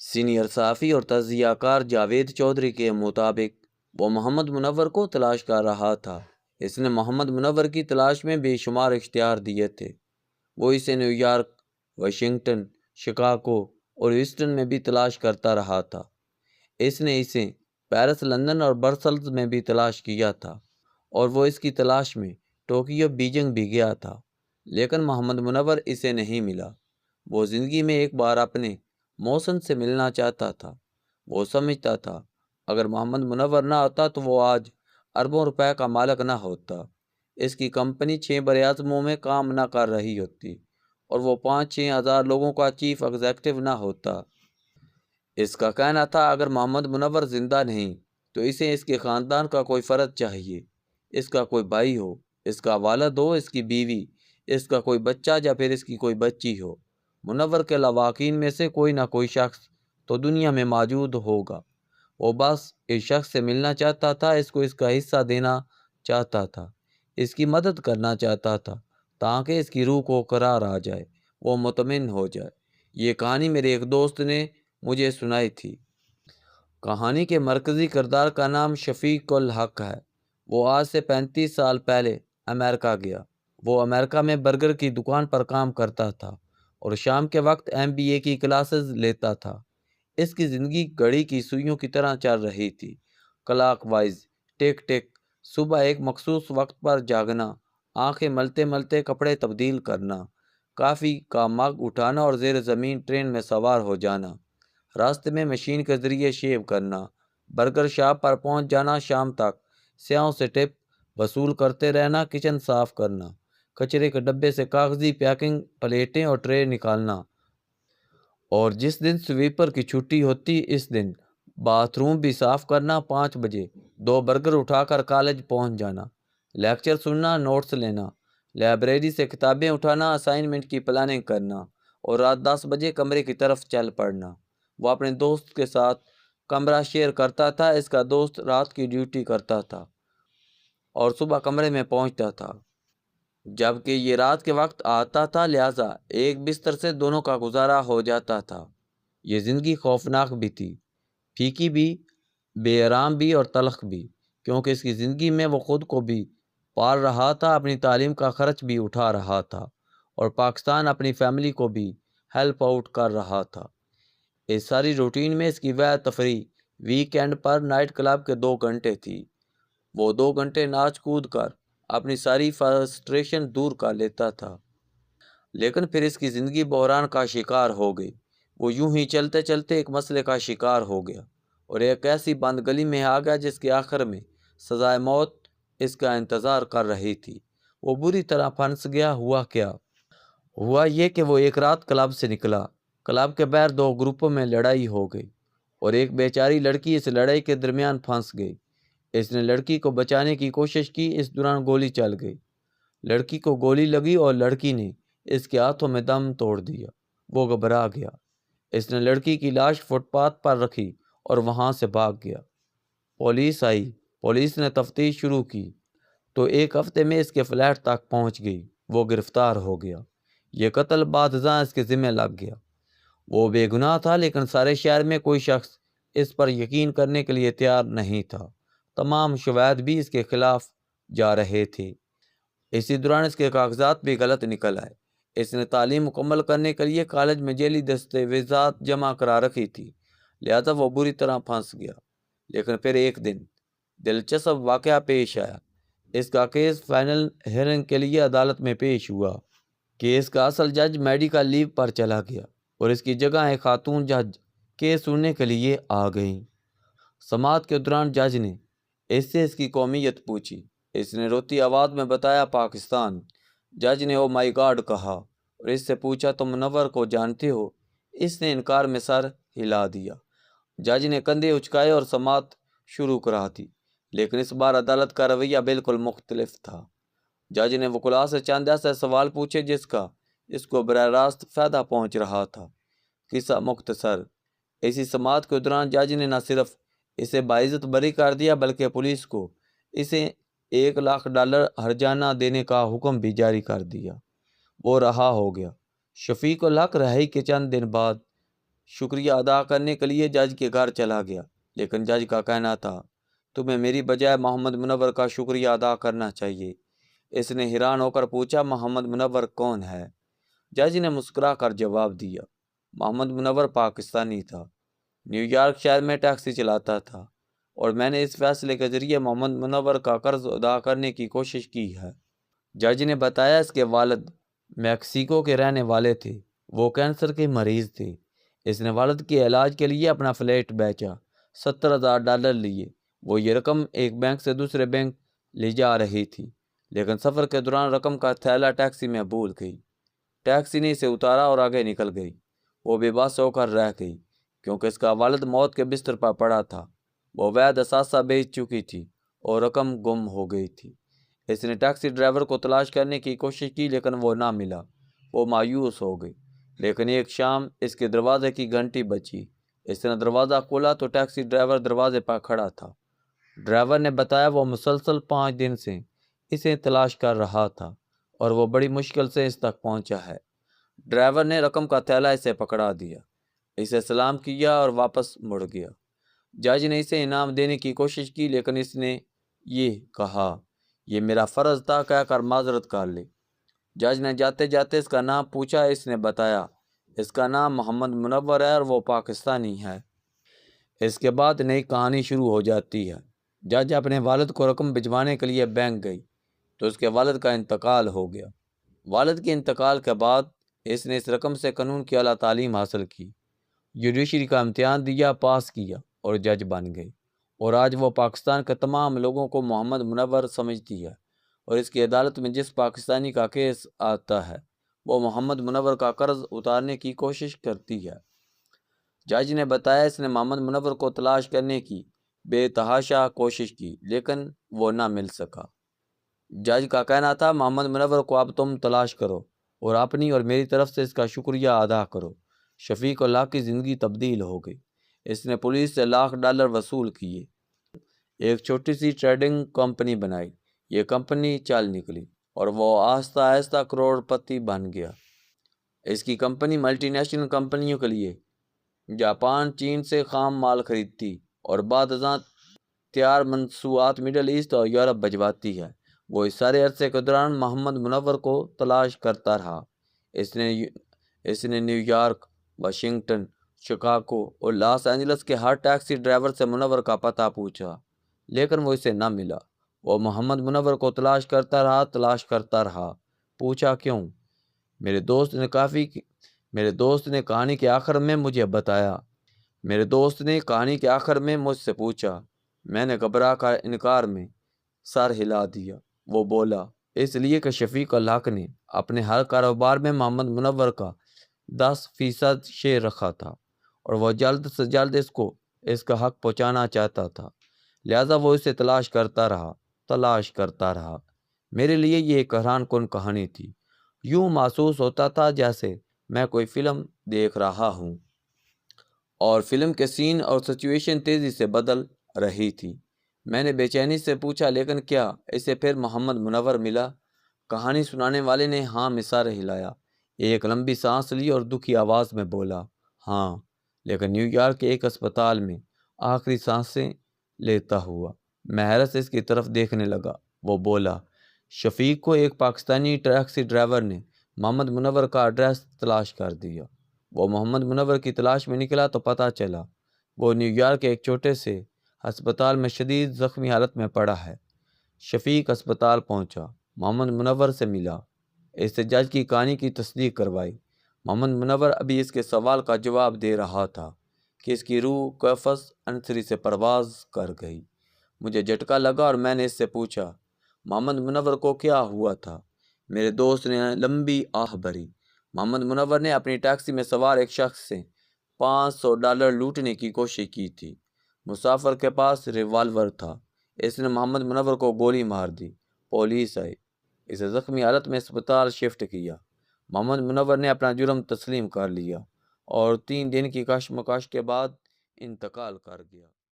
Senior صحافی اور تجزیہ کار جاوید چودھری کے مطابق وہ محمد منور کو تلاش کر رہا تھا۔ اس نے محمد منور کی تلاش میں بے شمار اشتہار دیے تھے۔ وہ اسے نیو یارک، واشنگٹن، شکاگو اور ہیوسٹن میں بھی تلاش کرتا رہا تھا۔ اس نے اسے پیرس، لندن اور برسلز میں بھی تلاش کیا تھا، اور وہ اس کی تلاش میں ٹوکیو، بیجنگ بھی گیا تھا، لیکن محمد منور اسے نہیں ملا۔ وہ زندگی میں ایک بار اپنے محسن سے ملنا چاہتا تھا۔ وہ سمجھتا تھا اگر محمد منور نہ ہوتا تو وہ آج اربوں روپے کا مالک نہ ہوتا، اس کی کمپنی 6 براعظموں میں کام نہ کر رہی ہوتی، اور وہ 5-6 ہزار لوگوں کا چیف ایگزیکٹو نہ ہوتا۔ اس کا کہنا تھا اگر محمد منور زندہ نہیں تو اسے اس کے خاندان کا کوئی فرد چاہیے، اس کا کوئی بھائی ہو، اس کا والد ہو، اس کی بیوی، اس کا کوئی بچہ یا پھر اس کی کوئی بچی ہو۔ منور کے لواحقین میں سے کوئی نہ کوئی شخص تو دنیا میں موجود ہوگا۔ وہ بس اس شخص سے ملنا چاہتا تھا، اس کو اس کا حصہ دینا چاہتا تھا، اس کی مدد کرنا چاہتا تھا تاکہ اس کی روح کو قرار آ جائے، وہ مطمئن ہو جائے۔ یہ کہانی میرے ایک دوست نے مجھے سنائی تھی۔ کہانی کے مرکزی کردار کا نام شفیق الحق ہے۔ وہ آج سے 35 سال پہلے امریکہ گیا۔ وہ امریکہ میں برگر کی دکان پر کام کرتا تھا اور شام کے وقت MBA کی کلاسز لیتا تھا۔ اس کی زندگی گھڑی کی سوئیوں کی طرح چل رہی تھی، کلاک وائز، ٹک ٹک۔ صبح ایک مخصوص وقت پر جاگنا، آنکھیں ملتے ملتے کپڑے تبدیل کرنا، کافی کا مگ اٹھانا اور زیر زمین ٹرین میں سوار ہو جانا، راستے میں مشین کے ذریعے شیو کرنا، برگر شاپ پر پہنچ جانا، شام تک سیاحوں سے ٹپ وصول کرتے رہنا، کچن صاف کرنا، کچرے کے ڈبے سے کاغذی پیکنگ، پلیٹیں اور ٹرے نکالنا، اور جس دن سویپر کی چھٹی ہوتی اس دن باتھ روم بھی صاف کرنا۔ 5 بجے 2 برگر اٹھا کر کالج پہنچ جانا، لیکچر سننا، نوٹس لینا، لائبریری سے کتابیں اٹھانا، اسائنمنٹ کی پلاننگ کرنا، اور رات 10 بجے کمرے کی طرف چل پڑنا۔ وہ اپنے دوست کے ساتھ کمرہ شیئر کرتا تھا۔ اس کا دوست رات کی ڈیوٹی کرتا تھا اور صبح کمرے میں پہنچتا تھا جبکہ یہ رات کے وقت آتا تھا، لہٰذا ایک بستر سے دونوں کا گزارا ہو جاتا تھا۔ یہ زندگی خوفناک بھی تھی، پھیکی بھی، بے آرام بھی اور تلخ بھی، کیونکہ اس کی زندگی میں وہ خود کو بھی پال رہا تھا، اپنی تعلیم کا خرچ بھی اٹھا رہا تھا، اور پاکستان اپنی فیملی کو بھی ہیلپ آؤٹ کر رہا تھا۔ اس ساری روٹین میں اس کی وہ تفریح ویک اینڈ پر نائٹ کلب کے 2 گھنٹے تھی۔ وہ 2 گھنٹے ناچ کود کر اپنی ساری فرسٹریشن دور کر لیتا تھا، لیکن پھر اس کی زندگی بحران کا شکار ہو گئی۔ وہ یوں ہی چلتے چلتے ایک مسئلے کا شکار ہو گیا اور ایک ایسی بند گلی میں آ گیا جس کے آخر میں سزائے موت اس کا انتظار کر رہی تھی۔ وہ بری طرح پھنس گیا۔ ہوا کیا؟ ہوا یہ کہ وہ ایک رات کلب سے نکلا۔ کلب کے باہر 2 گروپوں میں لڑائی ہو گئی اور ایک بیچاری لڑکی اس لڑائی کے درمیان پھنس گئی۔ اس نے لڑکی کو بچانے کی کوشش کی، اس دوران گولی چل گئی۔ لڑکی کو گولی لگی اور لڑکی نے اس کے ہاتھوں میں دم توڑ دیا۔ وہ گھبرا گیا۔ اس نے لڑکی کی لاش فٹ پاتھ پر رکھی اور وہاں سے بھاگ گیا۔ پولیس آئی۔ پولیس نے تفتیش شروع کی تو 1 ہفتے میں اس کے فلیٹ تک پہنچ گئی۔ وہ گرفتار ہو گیا۔ یہ قتل بعدازاں اس کے ذمہ لگ گیا۔ وہ بے گناہ تھا، لیکن سارے شہر میں کوئی شخص اس پر یقین کرنے کے لیے تیار نہیں تھا۔ تمام شواہد بھی اس کے خلاف جا رہے تھے۔ اسی دوران اس کے کاغذات بھی غلط نکل آئے۔ اس نے تعلیم مکمل کرنے کے لیے کالج میں ذیلی دستاویزات جمع کرا رکھی تھی، لہذا وہ بری طرح پھنس گیا۔ لیکن پھر ایک دن دلچسپ واقعہ پیش آیا۔ اس کا کیس فائنل ہیئرنگ کے لیے عدالت میں پیش ہوا۔ کیس کا اصل جج میڈیکل لیو پر چلا گیا اور اس کی جگہ ایک خاتون جج کیس سننے کے لیے آ گئیں۔ سماعت کے دوران جج نے اس سے اس کی قومیت پوچھی۔ اس نے روتی آواز میں بتایا، پاکستان۔ جج نے او مائی گاڈ کہا اور اس سے پوچھا، تم منور کو جانتے ہو؟ اس نے انکار میں سر ہلا دیا۔ جج نے کندھے اچکائے اور سماعت شروع کرا دی، لیکن اس بار عدالت کا رویہ بالکل مختلف تھا۔ جج نے وکلاء سے چند ایسے سوال پوچھے جس کا اس کو براہ راست فائدہ پہنچ رہا تھا۔ قصہ مختصر، اسی سماعت کے دوران جج نے نہ صرف اسے باعزت بری کر دیا بلکہ پولیس کو اسے $1,00,000 ہرجانہ دینے کا حکم بھی جاری کر دیا۔ وہ رہا ہو گیا۔ شفیق الحق رہائی کے چند دن بعد شکریہ ادا کرنے کے لیے جج کے گھر چلا گیا، لیکن جج کا کہنا تھا تمہیں میری بجائے محمد منور کا شکریہ ادا کرنا چاہیے۔ اس نے حیران ہو کر پوچھا محمد منور کون ہے؟ جج نے مسکرا کر جواب دیا محمد منور پاکستانی تھا، نیو یارک شہر میں ٹیکسی چلاتا تھا، اور میں نے اس فیصلے کے ذریعے محمد منور کا قرض ادا کرنے کی کوشش کی ہے۔ جج نے بتایا اس کے والد میکسیکو کے رہنے والے تھے، وہ کینسر کے مریض تھے۔ اس نے والد کے علاج کے لیے اپنا فلیٹ بیچا، $70,000 لیے۔ وہ یہ رقم ایک بینک سے دوسرے بینک لے جا رہی تھی، لیکن سفر کے دوران رقم کا تھیلا ٹیکسی میں بھول گئی۔ ٹیکسی نے اسے اتارا اور آگے نکل گئی۔ وہ بے بس ہو کر رہ گئی کیونکہ اس کا والد موت کے بستر پر پڑا تھا۔ وہ وید اثاثہ بیچ چکی تھی اور رقم گم ہو گئی تھی۔ اس نے ٹیکسی ڈرائیور کو تلاش کرنے کی کوشش کی لیکن وہ نہ ملا۔ وہ مایوس ہو گئی، لیکن ایک شام اس کے دروازے کی گھنٹی بجی۔ اس نے دروازہ کھولا تو ٹیکسی ڈرائیور دروازے پر کھڑا تھا۔ ڈرائیور نے بتایا وہ مسلسل 5 دن سے اسے تلاش کر رہا تھا اور وہ بڑی مشکل سے اس تک پہنچا ہے۔ ڈرائیور نے رقم کا تھیلا اسے پکڑا دیا، اسے سلام کیا اور واپس مڑ گیا۔ جج نے اسے انعام دینے کی کوشش کی لیکن اس نے یہ کہا یہ میرا فرض تھا کہہ کر معذرت کر لی۔ جج نے جاتے جاتے اس کا نام پوچھا۔ اس نے بتایا اس کا نام محمد منور ہے اور وہ پاکستانی ہے۔ اس کے بعد نئی کہانی شروع ہو جاتی ہے۔ جج اپنے والد کو رقم بھجوانے کے لیے بینک گئی تو اس کے والد کا انتقال ہو گیا۔ والد کے انتقال کے بعد اس نے اس رقم سے قانون کی اعلیٰ تعلیم حاصل کی، جوڈیشری کا امتحان دیا، پاس کیا اور جج بن گئی، اور آج وہ پاکستان کے تمام لوگوں کو محمد منور سمجھتی ہے، اور اس کی عدالت میں جس پاکستانی کا کیس آتا ہے وہ محمد منور کا قرض اتارنے کی کوشش کرتی ہے۔ جج نے بتایا اس نے محمد منور کو تلاش کرنے کی بے تحاشا کوشش کی لیکن وہ نہ مل سکا۔ جج کا کہنا تھا محمد منور کو اب تم تلاش کرو اور اپنی اور میری طرف سے اس کا شکریہ ادا کرو۔ شفیق اللہ کی زندگی تبدیل ہو گئی۔ اس نے پولیس سے $1,00,000 وصول کیے، ایک چھوٹی سی ٹریڈنگ کمپنی بنائی۔ یہ کمپنی چل نکلی اور وہ آہستہ آہستہ کروڑپتی بن گیا۔ اس کی کمپنی ملٹی نیشنل کمپنیوں کے لیے جاپان، چین سے خام مال خریدتی اور بعد ازاں تیار مصنوعات مڈل ایسٹ اور یورپ بھجواتی ہے۔ وہ اس سارے عرصے کے دوران محمد منور کو تلاش کرتا رہا۔ اس نے نیو یارک، واشنگٹن، شکاگو اور لاس اینجلس کے ہر ٹیکسی ڈرائیور سے منور کا پتہ پوچھا لیکن وہ اسے نہ ملا۔ وہ محمد منور کو تلاش کرتا رہا۔ پوچھا کیوں؟ میرے دوست نے کہانی کے آخر میں مجھ سے پوچھا۔ میں نے گھبرا کر انکار میں سر ہلا دیا۔ وہ بولا اس لیے کہ شفیق الحق نے اپنے ہر کاروبار میں محمد منور کا 10% شیئر رکھا تھا اور وہ جلد سے جلد اس کا حق پہنچانا چاہتا تھا، لہذا وہ اسے تلاش کرتا رہا۔ میرے لیے یہ ایک حیران کن کہانی تھی۔ یوں محسوس ہوتا تھا جیسے میں کوئی فلم دیکھ رہا ہوں اور فلم کے سین اور سچویشن تیزی سے بدل رہی تھی۔ میں نے بے چینی سے پوچھا لیکن کیا اسے پھر محمد منور ملا؟ کہانی سنانے والے نے ہاں میں سر ہلایا، ایک لمبی سانس لی اور دکھی آواز میں بولا ہاں، لیکن نیو یارک کے ایک اسپتال میں آخری سانسیں لیتا ہوا۔ میں حیرت سے اس کی طرف دیکھنے لگا۔ وہ بولا شفیق کو ایک پاکستانی ٹیکسی ڈرائیور نے محمد منور کا ایڈریس تلاش کر دیا۔ وہ محمد منور کی تلاش میں نکلا تو پتہ چلا وہ نیو یارک کے ایک چھوٹے سے ہسپتال میں شدید زخمی حالت میں پڑا ہے۔ شفیق اسپتال پہنچا، محمد منور سے ملا، اس سے جج کی کہانی کی تصدیق کروائی۔ محمد منور ابھی اس کے سوال کا جواب دے رہا تھا کہ اس کی روح قفس انصری سے پرواز کر گئی۔ مجھے جھٹکا لگا اور میں نے اس سے پوچھا محمد منور کو کیا ہوا تھا؟ میرے دوست نے لمبی آہ بھری۔ محمد منور نے اپنی ٹیکسی میں سوار ایک شخص سے $500 لوٹنے کی کوشش کی تھی۔ مسافر کے پاس ریوالور تھا۔ اس نے محمد منور کو گولی مار دی۔ پولیس آئی، اسے زخمی حالت میں اسپتال شفٹ کیا۔ محمد منور نے اپنا جرم تسلیم کر لیا اور 3 دن کی کشمکش کے بعد انتقال کر گیا۔